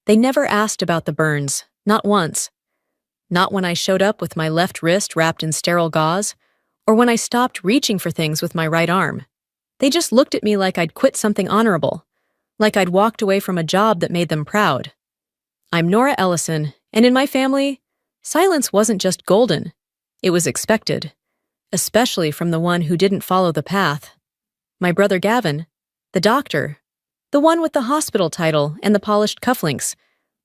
They never asked about the burns, not once. Not when I showed up with my left wrist wrapped in sterile gauze, or when I stopped reaching for things with my right arm. They just looked at me like I'd quit something honorable, like I'd walked away from a job that made them proud. I'm Nora Ellison, and in my family, silence wasn't just golden, it was expected, especially from the one who didn't follow the path. My brother Gavin, the doctor, the one with the hospital title and the polished cufflinks,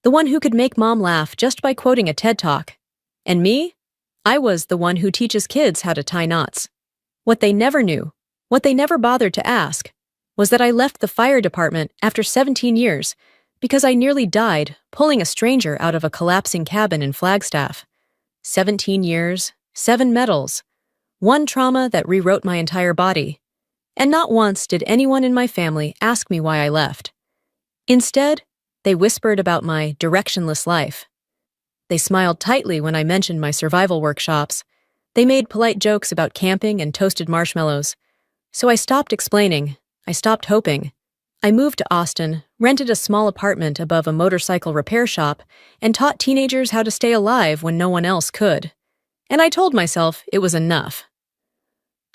the one who could make mom laugh just by quoting a TED Talk. And me? I was the one who teaches kids how to tie knots. What they never knew, what they never bothered to ask, was that I left the fire department after 17 years because I nearly died pulling a stranger out of a collapsing cabin in Flagstaff. 17 years, 7 medals, one trauma that rewrote my entire body. And not once did anyone in my family ask me why I left. Instead, they whispered about my directionless life. They smiled tightly when I mentioned my survival workshops. They made polite jokes about camping and toasted marshmallows. So I stopped explaining. I stopped hoping. I moved to Austin, rented a small apartment above a motorcycle repair shop, and taught teenagers how to stay alive when no one else could. And I told myself it was enough.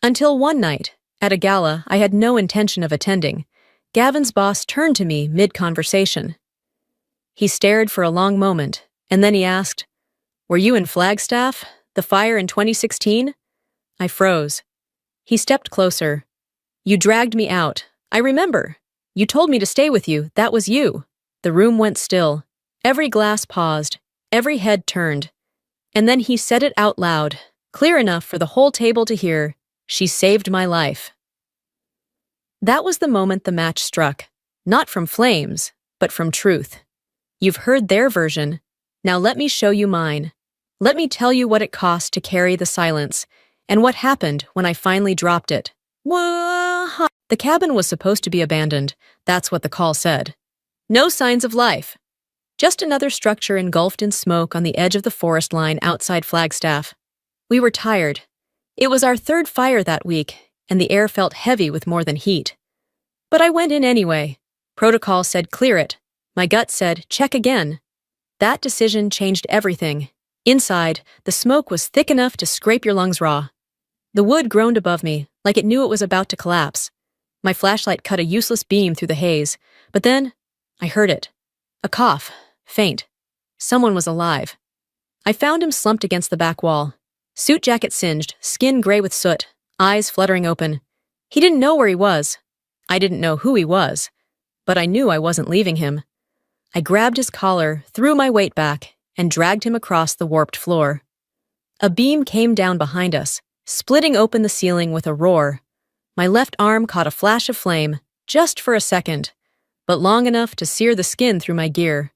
Until one night, at a gala I had no intention of attending, Gavin's boss turned to me mid-conversation. He stared for a long moment, and then he asked, "Were you in Flagstaff? The fire in 2016? I froze. He stepped closer. "You dragged me out. I remember. You told me to stay with you. That was you." The room went still. Every glass paused. Every head turned. And then he said it out loud, clear enough for the whole table to hear. "She saved my life." That was the moment the match struck. Not from flames, but from truth. You've heard their version. Now let me show you mine. Let me tell you what it cost to carry the silence, and what happened when I finally dropped it. The cabin was supposed to be abandoned. That's what the call said. No signs of life. Just another structure engulfed in smoke on the edge of the forest line outside Flagstaff. We were tired. It was our third fire that week, and the air felt heavy with more than heat. But I went in anyway. Protocol said clear it. My gut said check again. That decision changed everything. Inside, the smoke was thick enough to scrape your lungs raw. The wood groaned above me, like it knew it was about to collapse. My flashlight cut a useless beam through the haze, but then I heard it. A cough, faint. Someone was alive. I found him slumped against the back wall. Suit jacket singed, skin gray with soot, eyes fluttering open. He didn't know where he was. I didn't know who he was, but I knew I wasn't leaving him. I grabbed his collar, threw my weight back, and dragged him across the warped floor. A beam came down behind us, splitting open the ceiling with a roar. My left arm caught a flash of flame, just for a second, but long enough to sear the skin through my gear.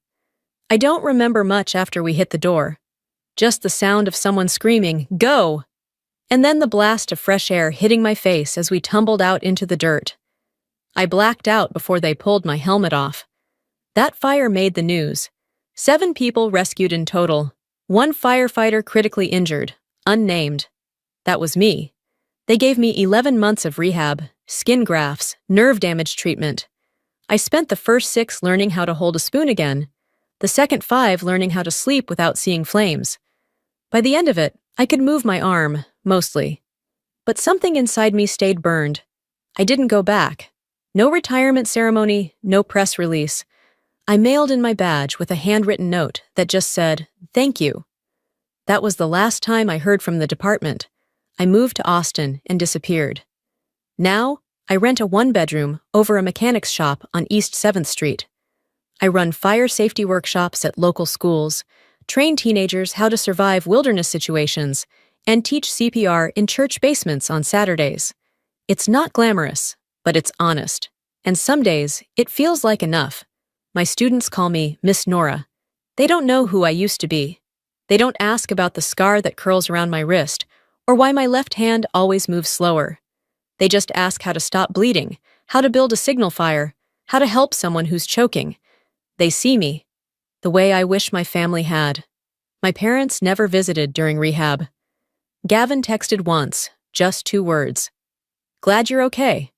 I don't remember much after we hit the door. Just the sound of someone screaming, "Go!" And then the blast of fresh air hitting my face as we tumbled out into the dirt. I blacked out before they pulled my helmet off. That fire made the news. 7 people rescued in total. 1 firefighter critically injured, unnamed. That was me. They gave me 11 months of rehab, skin grafts, nerve damage treatment. I spent the first 6 learning how to hold a spoon again, the second 5 learning how to sleep without seeing flames. By the end of it, I could move my arm, mostly. But something inside me stayed burned. I didn't go back. No retirement ceremony, no press release. I mailed in my badge with a handwritten note that just said, "Thank you." That was the last time I heard from the department. I moved to Austin and disappeared. Now, I rent a 1-bedroom over a mechanic's shop on East 7th Street. I run fire safety workshops at local schools, train teenagers how to survive wilderness situations, and teach CPR in church basements on Saturdays. It's not glamorous, but it's honest. And some days, it feels like enough. My students call me Miss Nora. They don't know who I used to be. They don't ask about the scar that curls around my wrist, or why my left hand always moves slower. They just ask how to stop bleeding, how to build a signal fire, how to help someone who's choking. They see me, the way I wish my family had. My parents never visited during rehab. Gavin texted once, just 2 words. "Glad you're okay."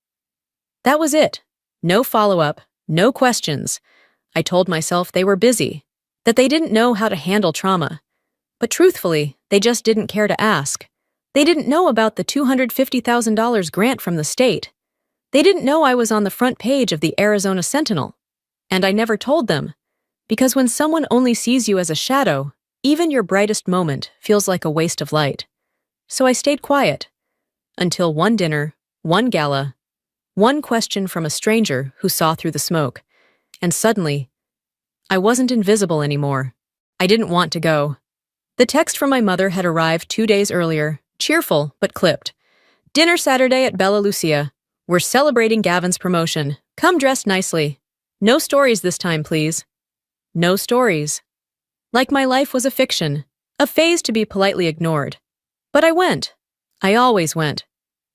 That was it. No follow-up, no questions. I told myself they were busy, that they didn't know how to handle trauma. But truthfully, they just didn't care to ask. They didn't know about the $250,000 grant from the state. They didn't know I was on the front page of the Arizona Sentinel. And I never told them, because when someone only sees you as a shadow, even your brightest moment feels like a waste of light. So I stayed quiet, until one dinner, one gala, one question from a stranger who saw through the smoke, and suddenly, I wasn't invisible anymore. I didn't want to go. The text from my mother had arrived 2 days earlier, cheerful but clipped. Dinner Saturday at Bella Lucia. We're celebrating Gavin's promotion. Come dressed nicely. No stories this time, please. No stories. Like my life was a fiction, a phase to be politely ignored. But I went. I always went.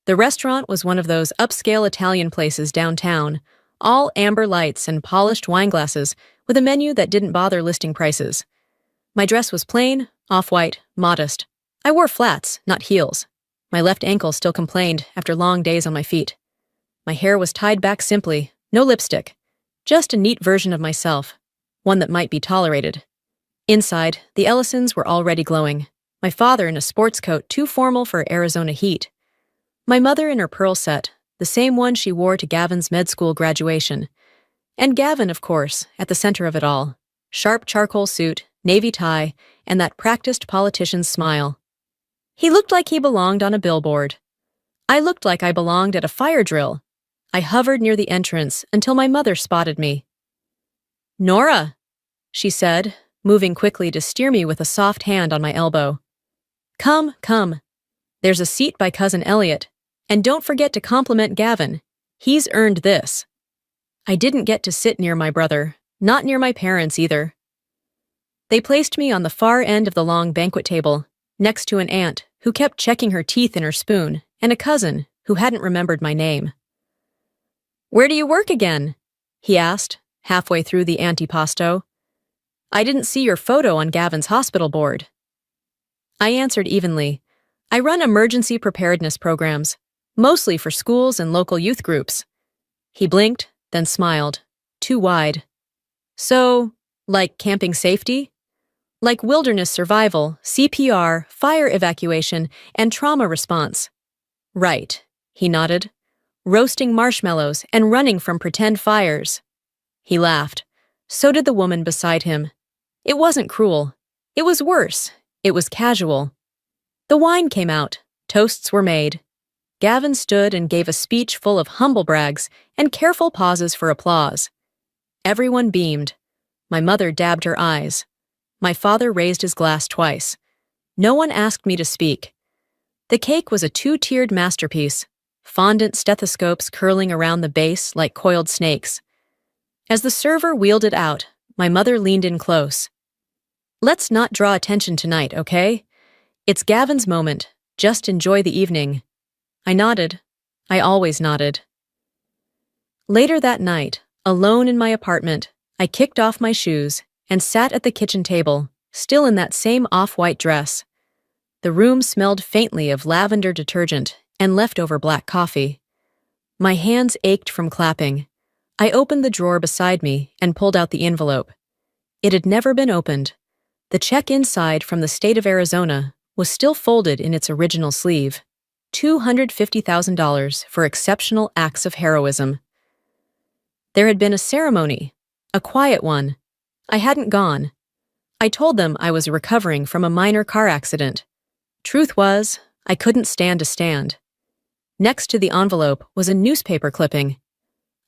The restaurant was one of those upscale Italian places downtown, all amber lights and polished wine glasses with a menu that didn't bother listing prices. My dress was plain, off-white, modest. I wore flats, not heels. My left ankle still complained after long days on my feet. My hair was tied back simply, no lipstick. Just a neat version of myself, one that might be tolerated. Inside, the Ellisons were already glowing. My father in a sports coat too formal for Arizona heat. My mother in her pearl set, the same one she wore to Gavin's med school graduation. And Gavin, of course, at the center of it all. Sharp charcoal suit, navy tie, and that practiced politician's smile. He looked like he belonged on a billboard. I looked like I belonged at a fire drill. I hovered near the entrance until my mother spotted me. "Nora," she said, moving quickly to steer me with a soft hand on my elbow. "Come, come. There's a seat by Cousin Elliot, and don't forget to compliment Gavin. He's earned this." I didn't get to sit near my brother, not near my parents either. They placed me on the far end of the long banquet table, next to an aunt who kept checking her teeth in her spoon, and a cousin who hadn't remembered my name. "Where do you work again?" he asked, halfway through the antipasto. "I didn't see your photo on Gavin's hospital board." I answered evenly. I run emergency preparedness programs, mostly for schools and local youth groups. He blinked, then smiled, too wide. "So, like camping safety? Like wilderness survival, CPR, fire evacuation, and trauma response?" "Right," he nodded. "Roasting marshmallows and running from pretend fires." He laughed. So did the woman beside him. It wasn't cruel. It was worse. It was casual. The wine came out. Toasts were made. Gavin stood and gave a speech full of humble brags and careful pauses for applause. Everyone beamed. My mother dabbed her eyes. My father raised his glass twice. No one asked me to speak. The cake was a 2-tiered masterpiece, fondant stethoscopes curling around the base like coiled snakes. As the server wheeled it out, my mother leaned in close. "Let's not draw attention tonight, okay? It's Gavin's moment. Just enjoy the evening." I nodded. I always nodded. Later that night, alone in my apartment, I kicked off my shoes and sat at the kitchen table, still in that same off-white dress. The room smelled faintly of lavender detergent and leftover black coffee. My hands ached from clapping. I opened the drawer beside me and pulled out the envelope. It had never been opened. The check inside from the state of Arizona was still folded in its original sleeve. $250,000 for exceptional acts of heroism. There had been a ceremony, a quiet one. I hadn't gone. I told them I was recovering from a minor car accident. Truth was, I couldn't stand to stand. Next to the envelope was a newspaper clipping.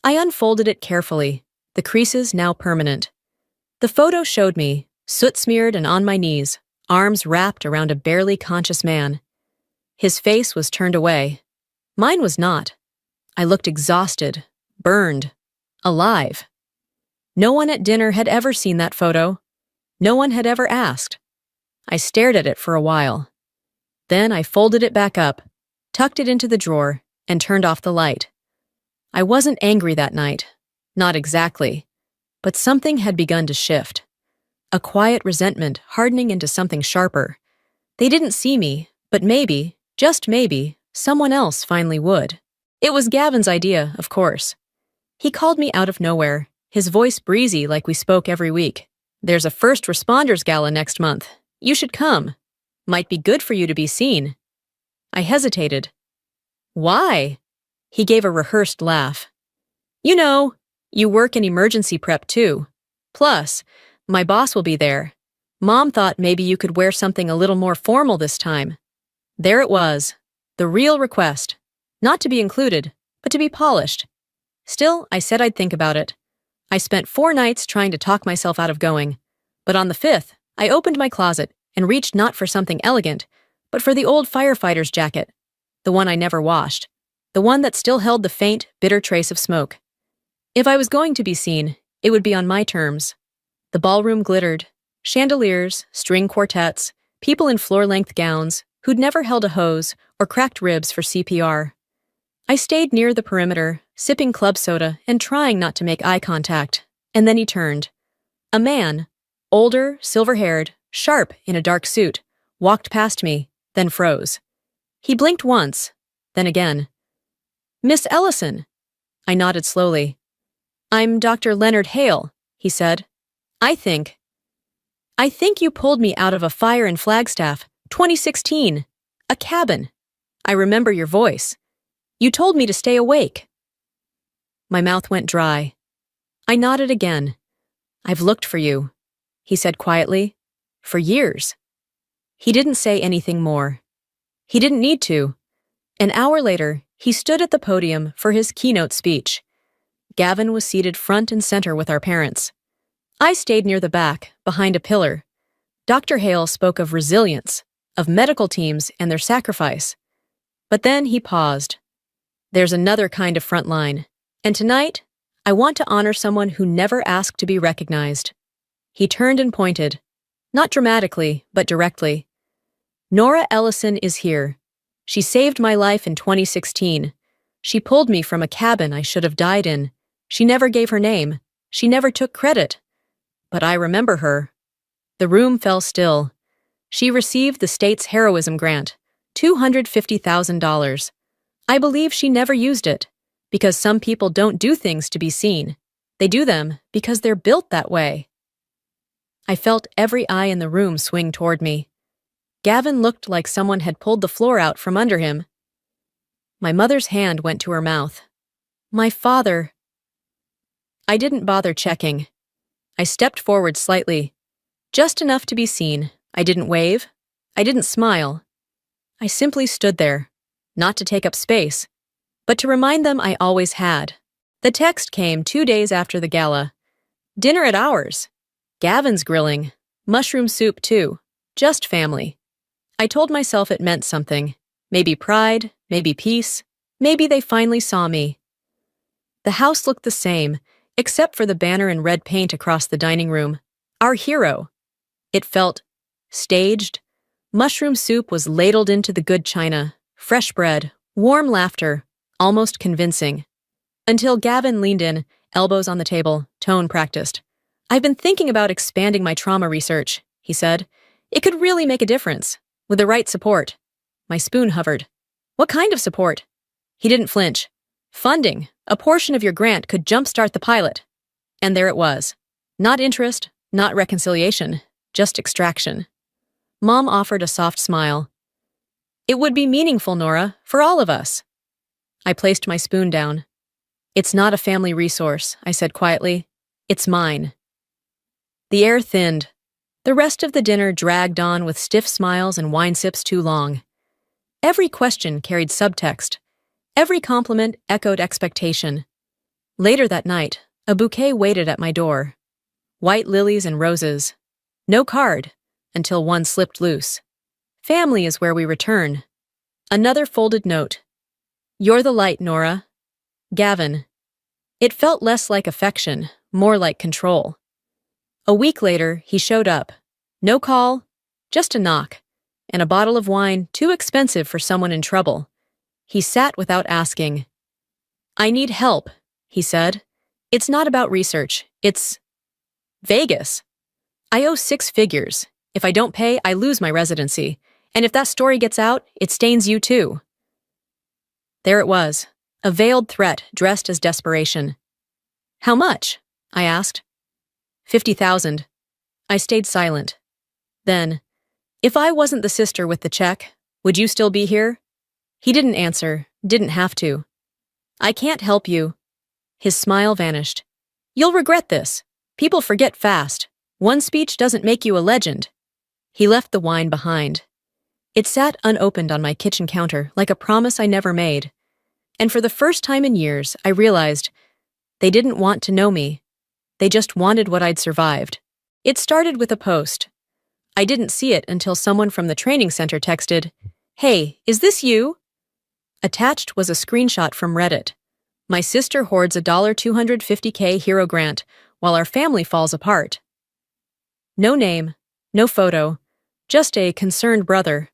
I unfolded it carefully, the creases now permanent. The photo showed me, soot-smeared and on my knees, arms wrapped around a barely conscious man. His face was turned away. Mine was not. I looked exhausted, burned, alive. No one at dinner had ever seen that photo. No one had ever asked. I stared at it for a while. Then I folded it back up, tucked it into the drawer, and turned off the light. I wasn't angry that night. Not exactly. But something had begun to shift. A quiet resentment hardening into something sharper. They didn't see me, but maybe, just maybe, someone else finally would. It was Gavin's idea, of course. He called me out of nowhere, his voice breezy like we spoke every week. "There's a first responders gala next month. You should come. Might be good for you to be seen." I hesitated. "Why?" He gave a rehearsed laugh. "You know, you work in emergency prep too. Plus, my boss will be there. Mom thought maybe you could wear something a little more formal this time." There it was, the real request. Not to be included, but to be polished. Still, I said I'd think about it. I spent 4 nights trying to talk myself out of going. But on the 5th, I opened my closet and reached not for something elegant, but for the old firefighter's jacket. The one I never washed. The one that still held the faint, bitter trace of smoke. If I was going to be seen, it would be on my terms. The ballroom glittered. Chandeliers, string quartets, people in floor-length gowns who'd never held a hose or cracked ribs for CPR. I stayed near the perimeter, sipping club soda and trying not to make eye contact. And then he turned. A man, older, silver-haired, sharp in a dark suit, walked past me, then froze. He blinked once, then again. "Miss Ellison." I nodded slowly. "I'm Dr. Leonard Hale," he said. I think you pulled me out of a fire in Flagstaff, 2016. A cabin. I remember your voice. You told me to stay awake." My mouth went dry. I nodded again. "I've looked for you," he said quietly. "For years." He didn't say anything more. He didn't need to. An hour later, he stood at the podium for his keynote speech. Gavin was seated front and center with our parents. I stayed near the back, behind a pillar. Dr. Hale spoke of resilience, of medical teams and their sacrifice. But then he paused. "There's another kind of front line, and tonight, I want to honor someone who never asked to be recognized." He turned and pointed, not dramatically, but directly. "Nora Ellison is here. She saved my life in 2016. She pulled me from a cabin I should have died in. She never gave her name. She never took credit. But I remember her." The room fell still. She received the state's heroism grant, $250,000. I believe she never used it, because some people don't do things to be seen. They do them because they're built that way. I felt every eye in the room swing toward me. Gavin looked like someone had pulled the floor out from under him. My mother's hand went to her mouth. "My father." I didn't bother checking. I stepped forward slightly. Just enough to be seen. I didn't wave. I didn't smile. I simply stood there, not to take up space, but to remind them I always had. The text came 2 days after the gala. "Dinner at ours. Gavin's grilling. Mushroom soup too. Just family." I told myself it meant something. Maybe pride, maybe peace, maybe they finally saw me. The house looked the same, except for the banner in red paint across the dining room. Our hero. It felt staged. Mushroom soup was ladled into the good china, fresh bread, warm laughter, almost convincing. Until Gavin leaned in, elbows on the table, tone practiced. "I've been thinking about expanding my trauma research," he said. "It could really make a difference, with the right support." My spoon hovered. "What kind of support?" He didn't flinch. "Funding. A portion of your grant could jumpstart the pilot." And there it was. Not interest, not reconciliation, just extraction. Mom offered a soft smile. "It would be meaningful, Nora, for all of us." I placed my spoon down. "It's not a family resource," I said quietly. "It's mine." The air thinned. The rest of the dinner dragged on with stiff smiles and wine sips too long. Every question carried subtext. Every compliment echoed expectation. Later that night, a bouquet waited at my door. White lilies and roses. No card, until one slipped loose. "Family is where we return." Another folded note. "You're the light, Nora." Gavin. It felt less like affection, more like control. A week later, he showed up. No call, just a knock, and a bottle of wine too expensive for someone in trouble. He sat without asking. "I need help," he said. "It's not about research. It's Vegas. I owe 6 figures. If I don't pay, I lose my residency. And if that story gets out, it stains you too." There it was, a veiled threat dressed as desperation. "How much?" I asked. 50,000. I stayed silent. Then, if I wasn't the sister with the check, would you still be here? He didn't answer, didn't have to. I can't help you. His smile vanished. You'll regret this. People forget fast. One speech doesn't make you a legend. He left the wine behind. It sat unopened on my kitchen counter like a promise I never made. And for the first time in years, I realized they didn't want to know me. They just wanted what I'd survived. It started with a post. I didn't see it until someone from the training center texted, "Hey, is this you?" Attached was a screenshot from Reddit. My sister hoards a $250K hero grant while our family falls apart. No name, no photo, just a concerned brother.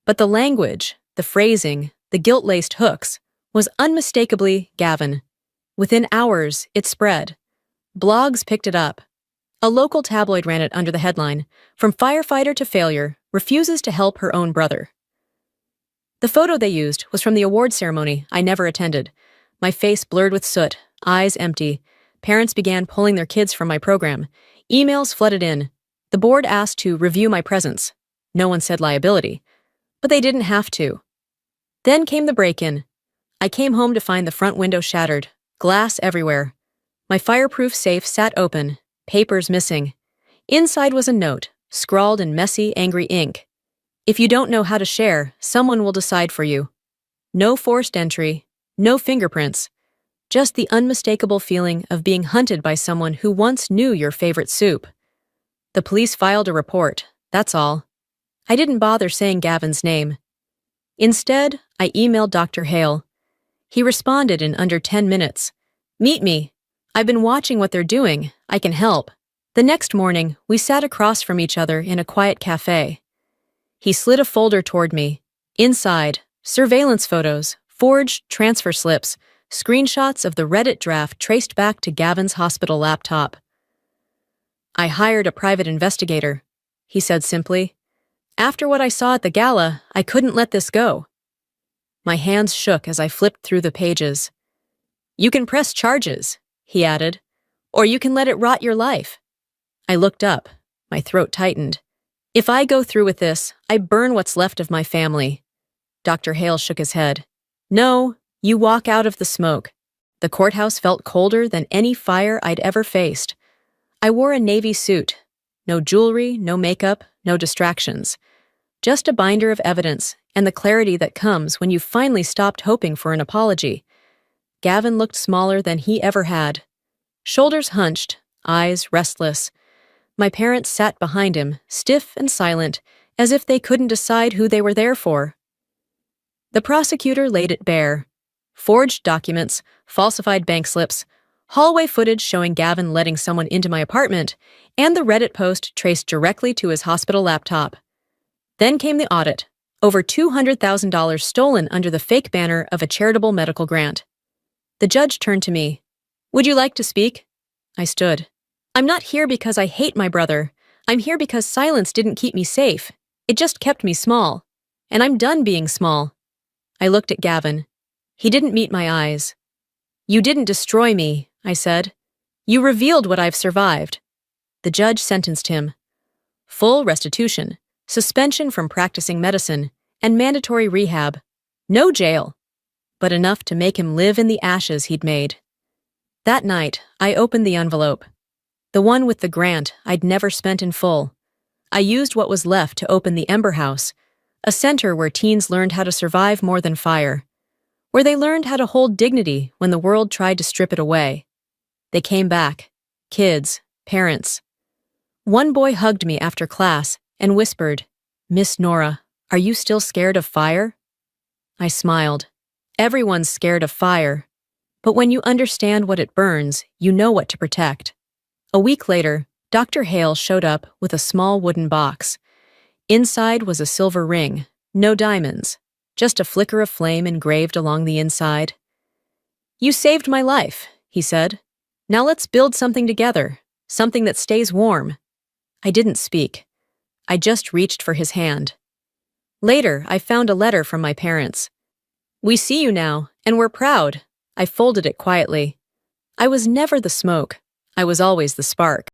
But the language, the phrasing, the guilt-laced hooks was unmistakably Gavin. Within hours, it spread. Blogs picked it up. A local tabloid ran it under the headline, "From Firefighter to Failure, Refuses to Help Her Own Brother." The photo they used was from the award ceremony I never attended. My face blurred with soot, eyes empty. Parents began pulling their kids from my program. Emails flooded in. The board asked to review my presence. No one said liability. But they didn't have to. Then came the break-in. I came home to find the front window shattered, glass everywhere. My fireproof safe sat open, papers missing. Inside was a note, scrawled in messy, angry ink. If you don't know how to share, someone will decide for you. No forced entry, no fingerprints, just the unmistakable feeling of being hunted by someone who once knew your favorite soup. The police filed a report, that's all. I didn't bother saying Gavin's name. Instead, I emailed Dr. Hale. He responded in under 10 minutes. "Meet me. I've been watching what they're doing. I can help." The next morning, we sat across from each other in a quiet cafe. He slid a folder toward me. Inside, surveillance photos, forged transfer slips, screenshots of the Reddit draft traced back to Gavin's hospital laptop. "I hired a private investigator," he said simply. "After what I saw at the gala, I couldn't let this go." My hands shook as I flipped through the pages. "You can press charges," he added, "or you can let it rot your life." I looked up. My throat tightened. "If I go through with this, I burn what's left of my family." Dr. Hale shook his head. "No, you walk out of the smoke." The courthouse felt colder than any fire I'd ever faced. I wore a navy suit. No jewelry, no makeup, no distractions. Just a binder of evidence and the clarity that comes when you've finally stopped hoping for an apology. Gavin looked smaller than he ever had. Shoulders hunched, eyes restless. My parents sat behind him, stiff and silent, as if they couldn't decide who they were there for. The prosecutor laid it bare. Forged documents, falsified bank slips, hallway footage showing Gavin letting someone into my apartment, and the Reddit post traced directly to his hospital laptop. Then came the audit. Over $200,000 stolen under the fake banner of a charitable medical grant. The judge turned to me. "Would you like to speak?" I stood. "I'm not here because I hate my brother. I'm here because silence didn't keep me safe. It just kept me small. And I'm done being small." I looked at Gavin. He didn't meet my eyes. "You didn't destroy me," I said. "You revealed what I've survived." The judge sentenced him. Full restitution, suspension from practicing medicine, and mandatory rehab. No jail, but enough to make him live in the ashes he'd made. That night, I opened the envelope. The one with the grant I'd never spent in full. I used what was left to open the Ember House, a center where teens learned how to survive more than fire, where they learned how to hold dignity when the world tried to strip it away. They came back, kids, parents. One boy hugged me after class and whispered, "Miss Nora, are you still scared of fire?" I smiled. Everyone's scared of fire. But when you understand what it burns, you know what to protect. A week later, Dr. Hale showed up with a small wooden box. Inside was a silver ring, no diamonds, just a flicker of flame engraved along the inside. "You saved my life," he said. "Now let's build something together, something that stays warm." I didn't speak. I just reached for his hand. Later, I found a letter from my parents. "We see you now, and we're proud." I folded it quietly. I was never the smoke. I was always the spark.